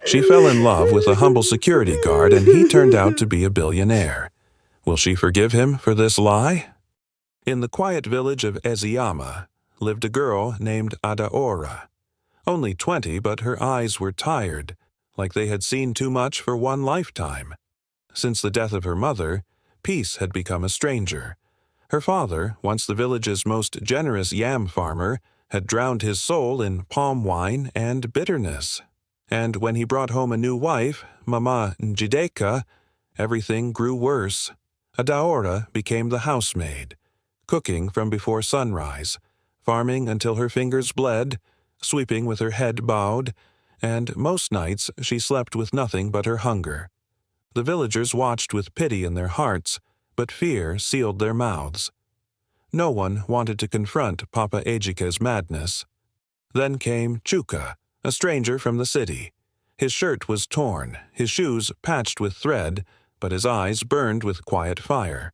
She fell in love with a humble security guard and he turned out to be a billionaire. Will she forgive him for this lie? In the quiet village of Ezyama lived a girl named Adaora. Only 20, but her eyes were tired, like they had seen too much for one lifetime. Since the death of her mother, peace had become a stranger. Her father, once the village's most generous yam farmer, had drowned his soul in palm wine and bitterness. And when he brought home a new wife, Mama Njideka, everything grew worse. Adaora became the housemaid, cooking from before sunrise, farming until her fingers bled, sweeping with her head bowed, and most nights she slept with nothing but her hunger. The villagers watched with pity in their hearts, but fear sealed their mouths. No one wanted to confront Papa Ejike's madness. Then came Chuka, a stranger from the city. His shirt was torn, his shoes patched with thread, but his eyes burned with quiet fire.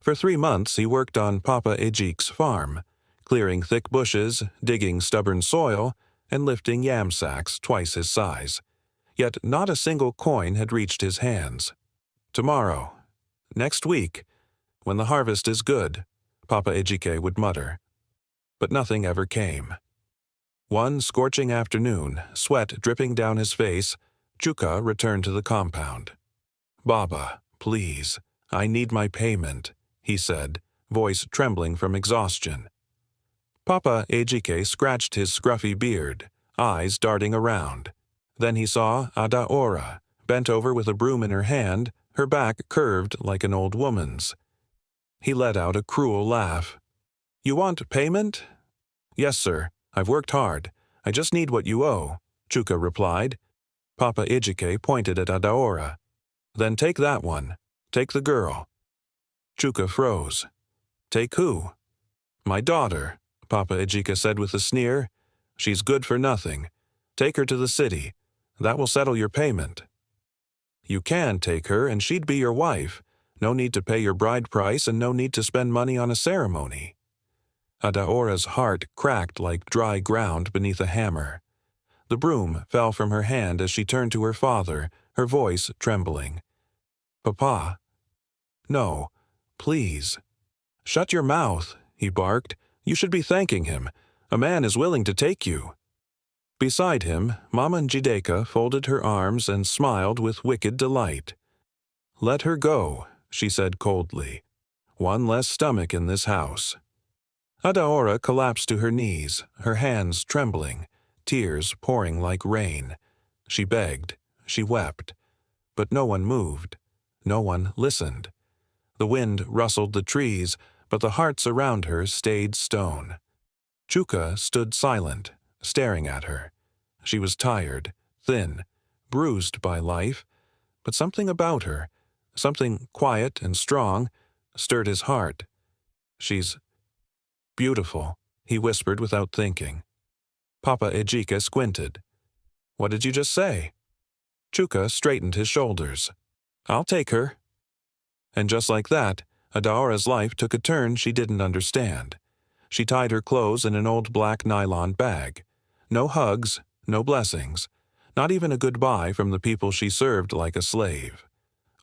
For 3 months he worked on Papa Ejike's farm, clearing thick bushes, digging stubborn soil, and lifting yam sacks twice his size. Yet not a single coin had reached his hands. Tomorrow, next week, when the harvest is good, Papa Ejike would mutter. But nothing ever came. One scorching afternoon, sweat dripping down his face, Chuka returned to the compound. "Baba, please, I need my payment," he said, voice trembling from exhaustion. Papa Ejike scratched his scruffy beard, eyes darting around. Then he saw Adaora, bent over with a broom in her hand, her back curved like an old woman's. He let out a cruel laugh. "You want payment?" "Yes, sir. I've worked hard. I just need what you owe," Chuka replied. Papa Ejike pointed at Adaora. "Then take that one. Take the girl." Chuka froze. "Take who?" "My daughter," Papa Ejike said with a sneer. "She's good for nothing. Take her to the city. That will settle your payment." "You can take her and she'd be your wife. No need to pay your bride price and no need to spend money on a ceremony." Adaora's heart cracked like dry ground beneath a hammer. The broom fell from her hand as she turned to her father, her voice trembling. "Papa." "No, please." "Shut your mouth," he barked. "You should be thanking him. A man is willing to take you." Beside him, Mama Njideka folded her arms and smiled with wicked delight. "Let her go," she said coldly. "One less stomach in this house." Adaora collapsed to her knees, her hands trembling, tears pouring like rain. She begged, she wept, but no one moved, no one listened. The wind rustled the trees, but the hearts around her stayed stone. Chuka stood silent, staring at her. She was tired, thin, bruised by life, but something about her, something quiet and strong, stirred his heart. "She's beautiful," he whispered without thinking. Papa Ejike squinted. "What did you just say?" Chuka straightened his shoulders. "I'll take her." And just like that, Adaora's life took a turn she didn't understand. She tied her clothes in an old black nylon bag. No hugs, no blessings, not even a goodbye from the people she served like a slave.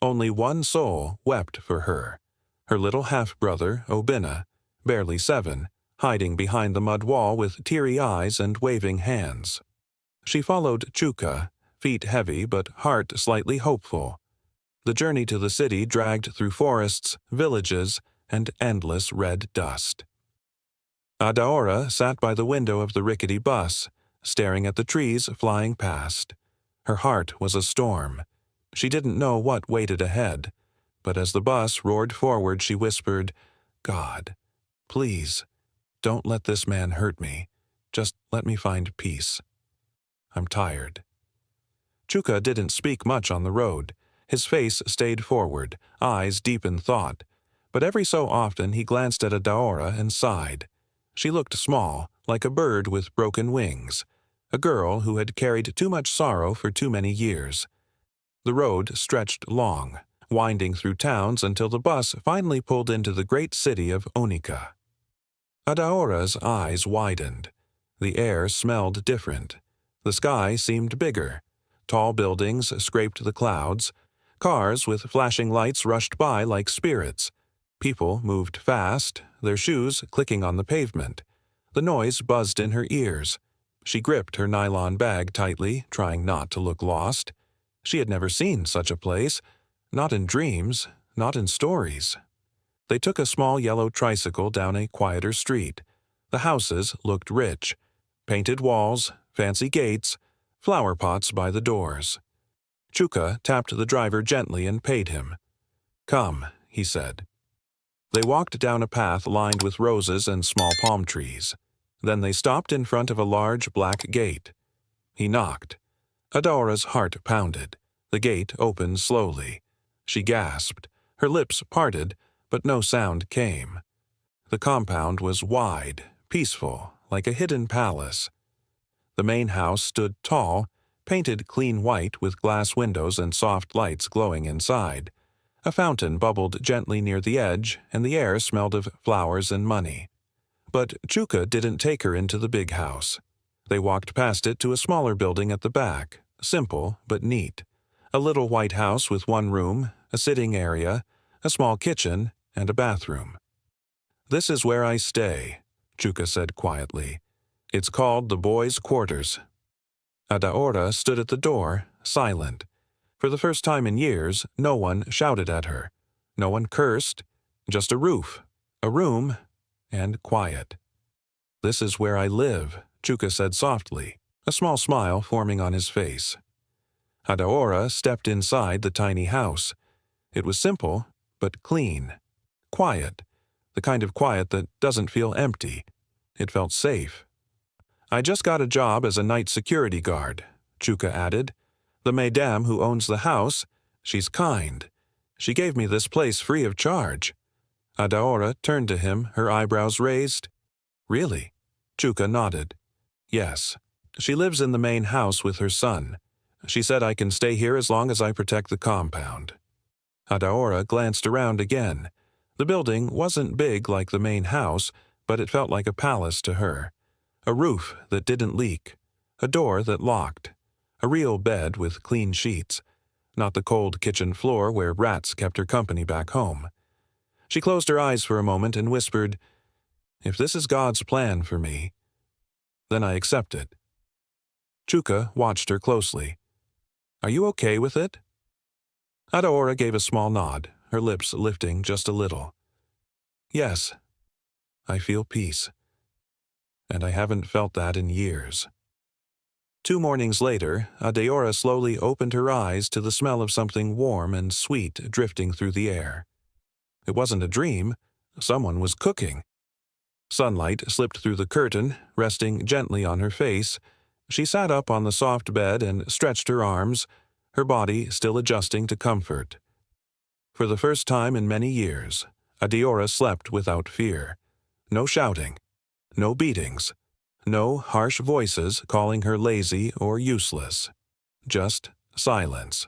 Only one soul wept for her, her little half-brother, Obinna, barely 7, hiding behind the mud wall with teary eyes and waving hands. She followed Chuka, feet heavy but heart slightly hopeful. The journey to the city dragged through forests, villages, and endless red dust. Adaora sat by the window of the rickety bus, staring at the trees flying past. Her heart was a storm. She didn't know what waited ahead, but as the bus roared forward she whispered, "God, please, don't let this man hurt me. Just let me find peace. I'm tired." Chuka didn't speak much on the road. His face stayed forward, eyes deep in thought, but every so often he glanced at Adaora and sighed. She looked small, like a bird with broken wings, a girl who had carried too much sorrow for too many years. The road stretched long, winding through towns until the bus finally pulled into the great city of Onika. Adaora's eyes widened. The air smelled different. The sky seemed bigger. Tall buildings scraped the clouds. Cars with flashing lights rushed by like spirits. People moved fast, their shoes clicking on the pavement. The noise buzzed in her ears. She gripped her nylon bag tightly, trying not to look lost. She had never seen such a place, not in dreams, not in stories. They took a small yellow tricycle down a quieter street. The houses looked rich. Painted walls, fancy gates, flower pots by the doors. Chuka tapped the driver gently and paid him. "Come," he said. They walked down a path lined with roses and small palm trees. Then they stopped in front of a large black gate. He knocked. Adora's heart pounded. The gate opened slowly. She gasped. Her lips parted, but no sound came. The compound was wide, peaceful, like a hidden palace. The main house stood tall, painted clean white with glass windows and soft lights glowing inside. A fountain bubbled gently near the edge, and the air smelled of flowers and money. But Chuka didn't take her into the big house. They walked past it to a smaller building at the back, simple but neat. A little white house with one room, a sitting area, a small kitchen, and a bathroom. "This is where I stay," Chuka said quietly. "It's called the boys' quarters." Adaora stood at the door, silent. For the first time in years, no one shouted at her. No one cursed. Just a roof, a room, and quiet. "This is where I live," Chuka said softly, a small smile forming on his face. Adaora stepped inside the tiny house. It was simple, but clean. Quiet. The kind of quiet that doesn't feel empty. It felt safe. "I just got a job as a night security guard," Chuka added. "The madame who owns the house, she's kind. She gave me this place free of charge." Adaora turned to him, her eyebrows raised. "Really?" Chuka nodded. "Yes. She lives in the main house with her son. She said I can stay here as long as I protect the compound." Adaora glanced around again. The building wasn't big like the main house, but it felt like a palace to her. A roof that didn't leak. A door that locked. A real bed with clean sheets. Not the cold kitchen floor where rats kept her company back home. She closed her eyes for a moment and whispered, "If this is God's plan for me, then I accept it." Chuka watched her closely. "Are you okay with it?" Adaora gave a small nod, her lips lifting just a little. "Yes, I feel peace. And I haven't felt that in years." 2 mornings later, Adaora slowly opened her eyes to the smell of something warm and sweet drifting through the air. It wasn't a dream. Someone was cooking. Sunlight slipped through the curtain, resting gently on her face. She sat up on the soft bed and stretched her arms, her body still adjusting to comfort. For the first time in many years, Adaora slept without fear. No shouting. No beatings. No harsh voices calling her lazy or useless. Just silence.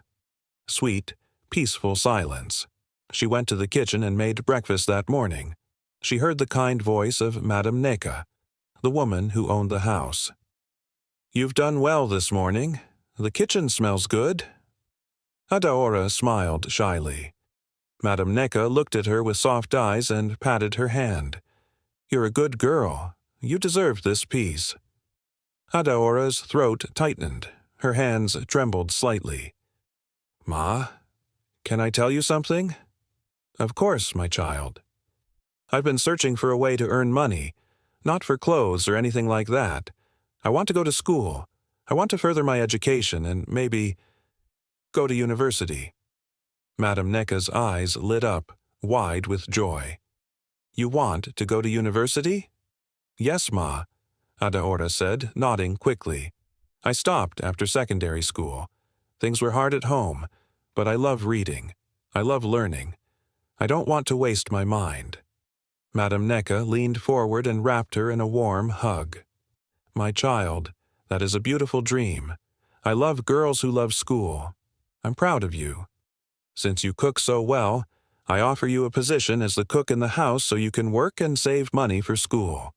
Sweet, peaceful silence. She went to the kitchen and made breakfast that morning. She heard the kind voice of Madame Neka, the woman who owned the house. "You've done well this morning. The kitchen smells good." Adaora smiled shyly. Madame Neka looked at her with soft eyes and patted her hand. "You're a good girl. You deserve this peace." Adaora's throat tightened. Her hands trembled slightly. "Ma, can I tell you something?" "Of course, my child." "I've been searching for a way to earn money, not for clothes or anything like that. I want to go to school. I want to further my education and maybe go to university." Madame Neka's eyes lit up, wide with joy. "You want to go to university?" "Yes, Ma," Adaora said, nodding quickly. "I stopped after secondary school. Things were hard at home, but I love reading. I love learning. I don't want to waste my mind." Madame Neka leaned forward and wrapped her in a warm hug. "My child, that is a beautiful dream. I love girls who love school. I'm proud of you. Since you cook so well, I offer you a position as the cook in the house so you can work and save money for school."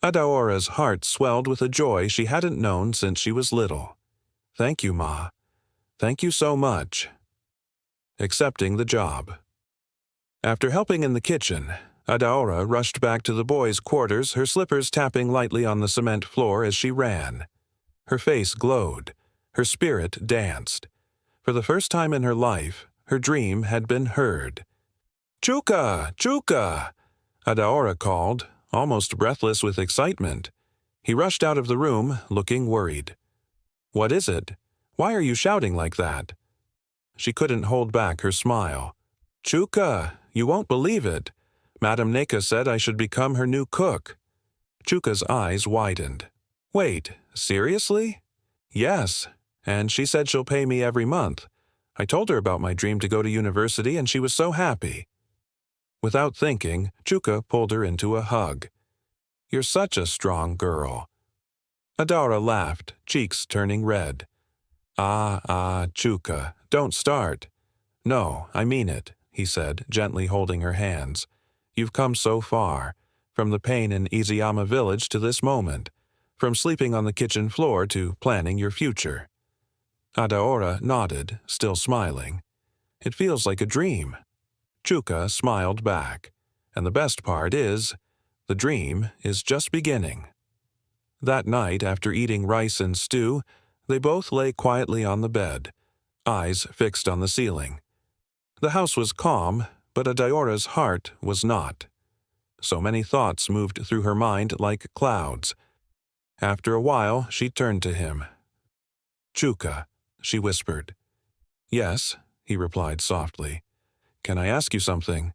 Adaora's heart swelled with a joy she hadn't known since she was little. Thank you, Ma. Thank you so much. Accepting the job. After helping in the kitchen, Adaora rushed back to the boys' quarters, her slippers tapping lightly on the cement floor as she ran. Her face glowed. Her spirit danced. For the first time in her life, her dream had been heard. "Chuka! Chuka!" Adaora called, almost breathless with excitement. He rushed out of the room, looking worried. "What is it? Why are you shouting like that?" She couldn't hold back her smile. "Chuka, you won't believe it. Madame Neka said I should become her new cook." Chuka's eyes widened. "Wait, seriously?" "Yes, and she said she'll pay me every month. I told her about my dream to go to university and she was so happy." Without thinking, Chuka pulled her into a hug. "You're such a strong girl." Adora laughed, cheeks turning red. Chuka, don't start." "No, I mean it," he said, gently holding her hands. "You've come so far, from the pain in Eziama village to this moment, from sleeping on the kitchen floor to planning your future." Adaora nodded, still smiling. "It feels like a dream." Chuka smiled back. "And the best part is, the dream is just beginning." That night, after eating rice and stew, they both lay quietly on the bed, eyes fixed on the ceiling. The house was calm, but Adaora's heart was not. So many thoughts moved through her mind like clouds. After a while, she turned to him. "Chuka," she whispered. "Yes," he replied softly. "Can I ask you something?"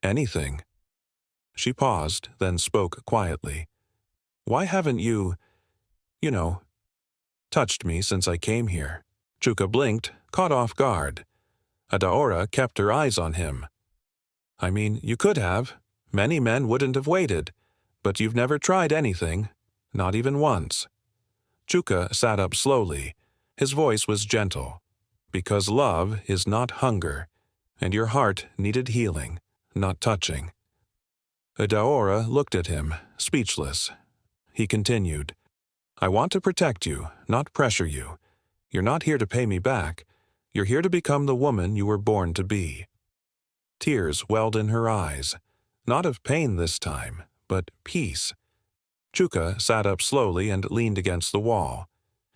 "Anything." She paused, then spoke quietly. "Why haven't you touched me since I came here?" Chuka blinked, caught off guard. Adaora kept her eyes on him. "I mean, you could have. Many men wouldn't have waited. But you've never tried anything, not even once." Chuka sat up slowly. His voice was gentle. "Because love is not hunger, and your heart needed healing, not touching." Adaora looked at him, speechless. He continued, "I want to protect you, not pressure you. You're not here to pay me back. You're here to become the woman you were born to be." Tears welled in her eyes, not of pain this time, but peace. Chuka sat up slowly and leaned against the wall.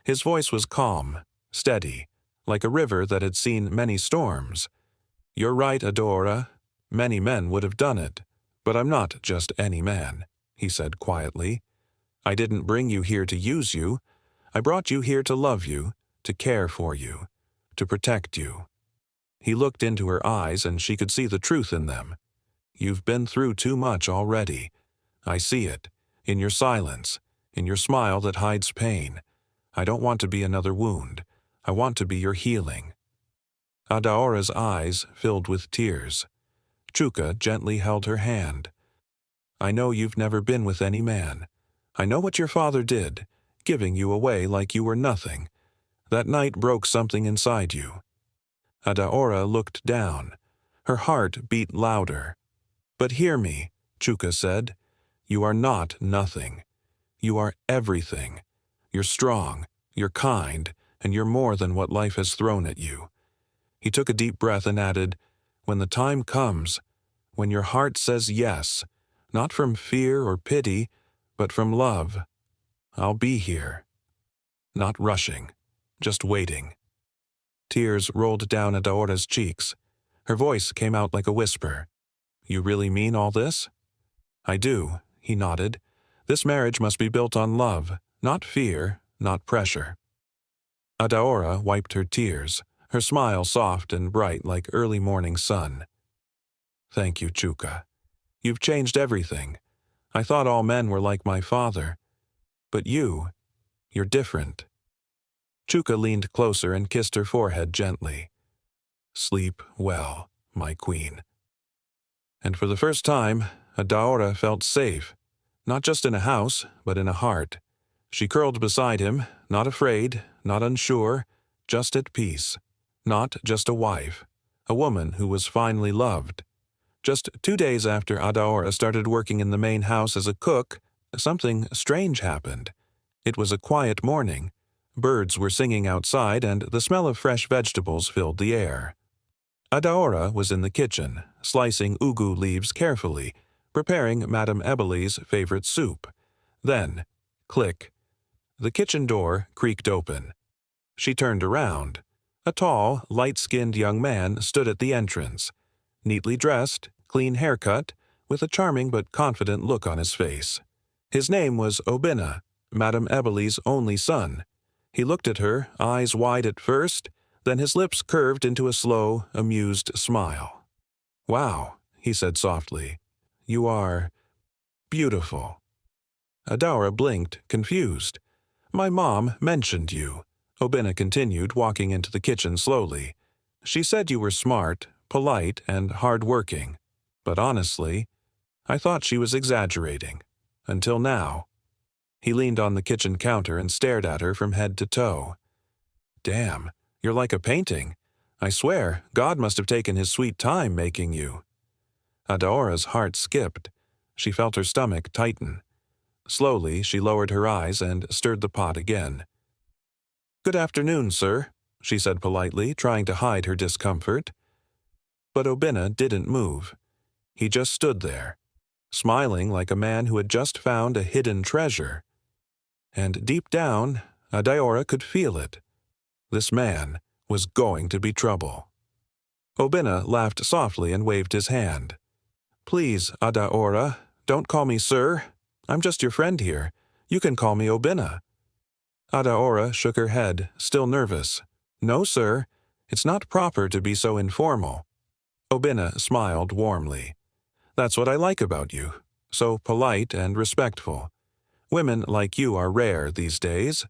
His voice was calm, steady, like a river that had seen many storms. "You're right, Adora. Many men would have done it. But I'm not just any man," he said quietly. "I didn't bring you here to use you. I brought you here to love you, to care for you, to protect you." He looked into her eyes and she could see the truth in them. "You've been through too much already. I see it, in your silence, in your smile that hides pain. I don't want to be another wound. I want to be your healing." Adaora's eyes filled with tears. Chuka gently held her hand. "I know you've never been with any man. I know what your father did, giving you away like you were nothing. That night broke something inside you." Adaora looked down. Her heart beat louder. "But hear me," Chuka said. "You are not nothing. You are everything. You're strong, you're kind, and you're more than what life has thrown at you." He took a deep breath and added, "When the time comes, when your heart says yes, not from fear or pity, but from love, I'll be here. Not rushing, just waiting." Tears rolled down Adaora's cheeks. Her voice came out like a whisper. "You really mean all this?" "I do," he nodded. "This marriage must be built on love, not fear, not pressure." Adaora wiped her tears, her smile soft and bright like early morning sun. "Thank you, Chuka. You've changed everything. I thought all men were like my father. But you're different." Chuka leaned closer and kissed her forehead gently. "Sleep well, my queen." And for the first time, Adaora felt safe, not just in a house, but in a heart. She curled beside him, not afraid, not unsure, just at peace. Not just a wife, a woman who was finally loved. Just 2 days after Adaora started working in the main house as a cook, something strange happened. It was a quiet morning, Birds were singing outside and the smell of fresh vegetables filled the air. Adaora was in the kitchen, slicing ugu leaves carefully, preparing Madame Ebeli's favorite soup. Then, click, the kitchen door creaked open. She turned around. A tall, light-skinned young man stood at the entrance, neatly dressed, clean haircut, with a charming but confident look on his face. His name was Obinna, Madame Ebeli's only son. He looked at her, eyes wide at first, then his lips curved into a slow, amused smile. "Wow," he said softly. "You are beautiful." Adaora blinked, confused. "My mom mentioned you," Obinna continued, walking into the kitchen slowly. "She said you were smart, polite, and hard-working. But honestly, I thought she was exaggerating. Until now." He leaned on the kitchen counter and stared at her from head to toe. "Damn, you're like a painting. I swear, God must have taken his sweet time making you." Adaora's heart skipped. She felt her stomach tighten. Slowly, she lowered her eyes and stirred the pot again. "Good afternoon, sir," she said politely, trying to hide her discomfort. But Obinna didn't move. He just stood there, smiling like a man who had just found a hidden treasure. And deep down, Adaora could feel it. This man was going to be trouble. Obinna laughed softly and waved his hand. "Please, Adaora, don't call me sir. I'm just your friend here. You can call me Obinna." Adaora shook her head, still nervous. "No, sir. It's not proper to be so informal." Obinna smiled warmly. "That's what I like about you. So polite and respectful. Women like you are rare these days."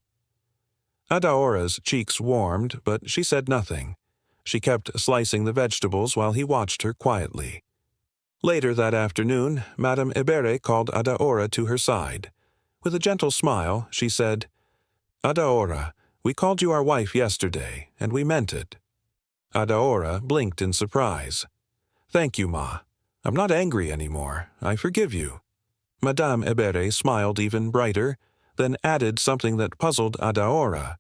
Adaora's cheeks warmed, but she said nothing. She kept slicing the vegetables while he watched her quietly. Later that afternoon, Madame Ebere called Adaora to her side. With a gentle smile, she said, "Adaora, we called you our wife yesterday, and we meant it." Adaora blinked in surprise. "Thank you, Ma. I'm not angry anymore. I forgive you." Madame Ebere smiled even brighter, then added something that puzzled Adaora.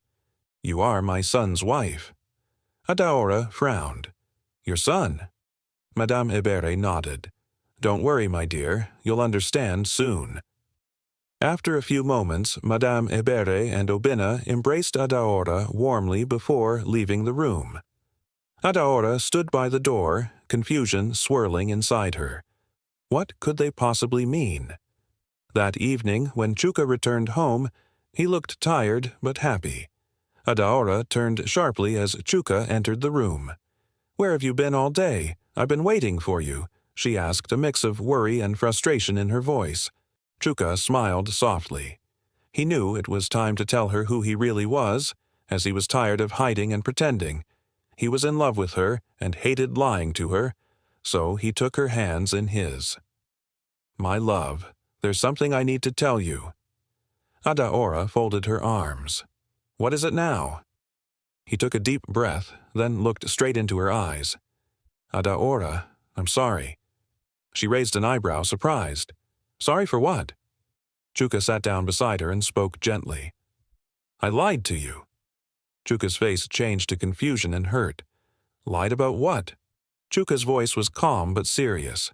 "You are my son's wife." Adaora frowned. "Your son?" Madame Ebere nodded. "Don't worry, my dear. You'll understand soon." After a few moments, Madame Ebere and Obinna embraced Adaora warmly before leaving the room. Adaora stood by the door, confusion swirling inside her. What could they possibly mean? That evening, when Chuka returned home, he looked tired but happy. Adaora turned sharply as Chuka entered the room. "Where have you been all day? I've been waiting for you," she asked, a mix of worry and frustration in her voice. Chuka smiled softly. He knew it was time to tell her who he really was, as he was tired of hiding and pretending. He was in love with her and hated lying to her, so he took her hands in his. "My love, there's something I need to tell you." Adaora folded her arms. "What is it now?" He took a deep breath, then looked straight into her eyes. "Adaora, I'm sorry." She raised an eyebrow, surprised. "Sorry for what?" Chuka sat down beside her and spoke gently. "I lied to you." Chuka's face changed to confusion and hurt. "Lied about what?" Chuka's voice was calm but serious.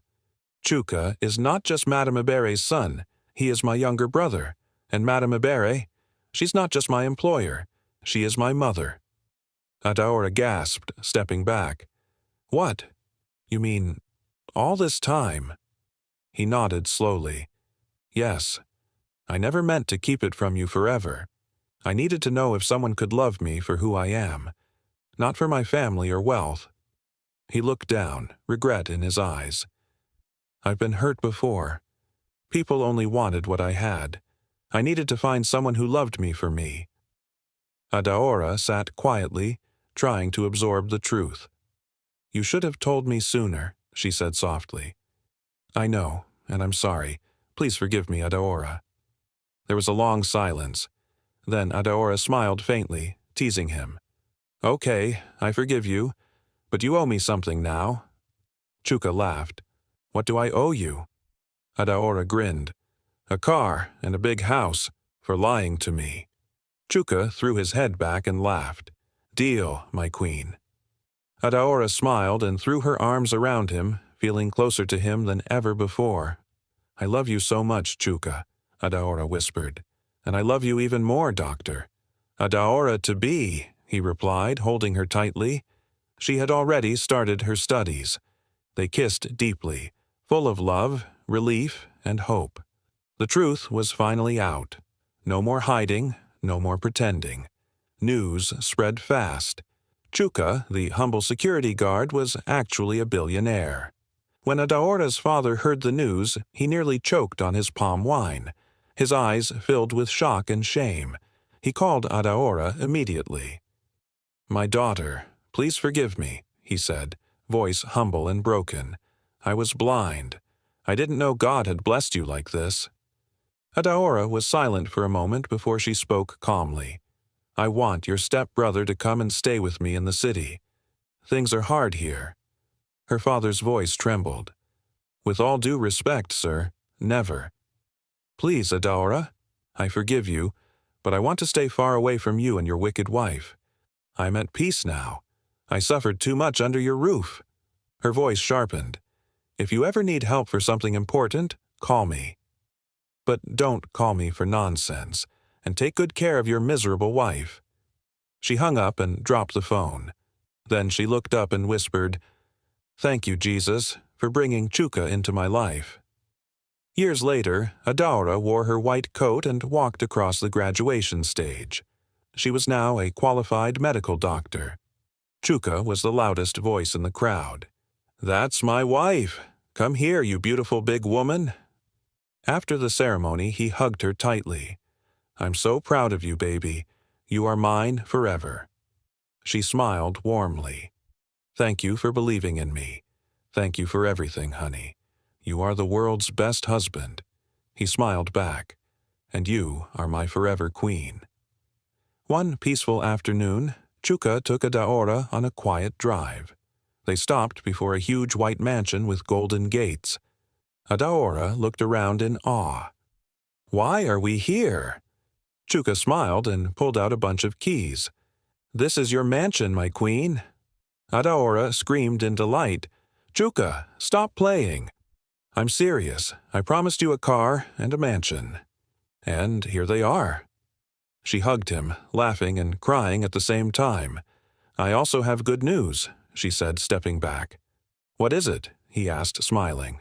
"Chuka is not just Madame Ebere's son. He is my younger brother. And Madame Ebere, she's not just my employer. She is my mother." Adaora gasped, stepping back. "What? You mean, all this time?" He nodded slowly. "Yes. I never meant to keep it from you forever. I needed to know if someone could love me for who I am, not for my family or wealth." He looked down, regret in his eyes. "I've been hurt before. People only wanted what I had. I needed to find someone who loved me for me." Adaora sat quietly, trying to absorb the truth. "You should have told me sooner," she said softly. "I know, and I'm sorry. Please forgive me, Adaora." There was a long silence. Then Adaora smiled faintly, teasing him. "Okay, I forgive you, but you owe me something now." Chuka laughed. "What do I owe you?" Adaora grinned. "A car and a big house, for lying to me." Chuka threw his head back and laughed. "Deal, my queen." Adaora smiled and threw her arms around him, feeling closer to him than ever before. "I love you so much, Chuka," Adaora whispered. "And I love you even more, Doctor." "Adaora to be," he replied, holding her tightly. She had already started her studies. They kissed deeply, full of love, relief, and hope. The truth was finally out. No more hiding, no more pretending. News spread fast. Chuka, the humble security guard, was actually a billionaire. When Adaora's father heard the news, he nearly choked on his palm wine. His eyes filled with shock and shame. He called Adaora immediately. "My daughter, please forgive me," he said, voice humble and broken. "I was blind. I didn't know God had blessed you like this." Adaora was silent for a moment before she spoke calmly. "I want your stepbrother to come and stay with me in the city. Things are hard here." Her father's voice trembled. "With all due respect, sir, never." "Please, Adaora, I forgive you, but I want to stay far away from you and your wicked wife. I'm at peace now. I suffered too much under your roof." Her voice sharpened. "If you ever need help for something important, call me. But don't call me for nonsense, and take good care of your miserable wife." She hung up and dropped the phone. Then she looked up and whispered, "Thank you, Jesus, for bringing Chuka into my life." Years later, Adaora wore her white coat and walked across the graduation stage. She was now a qualified medical doctor. Chuka was the loudest voice in the crowd. "That's my wife. Come here, you beautiful big woman." After the ceremony, he hugged her tightly. "I'm so proud of you, baby. You are mine forever." She smiled warmly. "Thank you for believing in me. Thank you for everything, honey. You are the world's best husband." He smiled back. "And you are my forever queen." One peaceful afternoon, Chuka took Adaora on a quiet drive. They stopped before a huge white mansion with golden gates. Adaora looked around in awe. "Why are we here?" Chuka smiled and pulled out a bunch of keys. "This is your mansion, my queen." Adaora screamed in delight. "Chuka, stop playing. I'm serious. I promised you a car and a mansion. And here they are." She hugged him, laughing and crying at the same time. "I also have good news," she said, stepping back. "What is it?" he asked, smiling.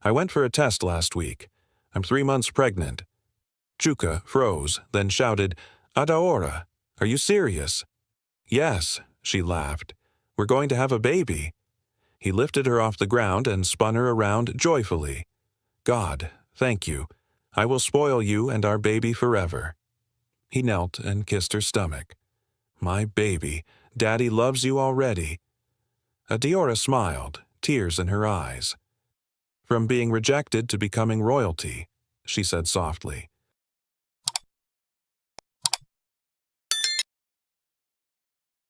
"I went for a test last week. I'm 3 months pregnant." Chuka froze, then shouted, "Adaora, are you serious?" "Yes," she laughed. "We're going to have a baby." He lifted her off the ground and spun her around joyfully. "God, thank you. I will spoil you and our baby forever." He knelt and kissed her stomach. "My baby, Daddy loves you already." Adaora smiled, tears in her eyes. "From being rejected to becoming royalty," she said softly.